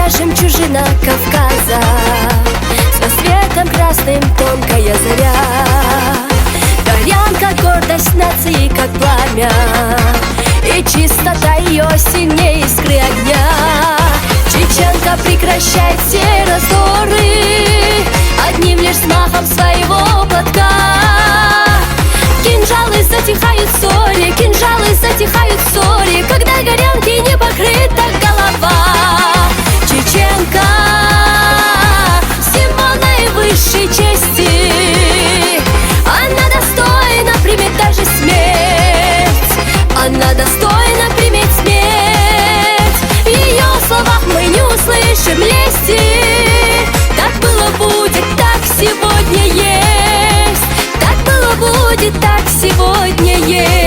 я жемчужина Кавказа, с рассветом красным тонкая заря. Дворянка, гордость нации, как пламя, и чистота ее сильнее искры огня. Чеченка прекращает все раздоры одним лишь взмахом своего платка. Кинжалы затихают в ссоре, кинжалы затихают в ссоре, когда горянки не покрыта голова. Чеченка, символ наивысшей чести, она достойна примет даже смерть, она достойна примет смерть. В ее словах мы не услышим лести. Так было, будет, так сегодня есть. Так было, будет, так сегодня есть.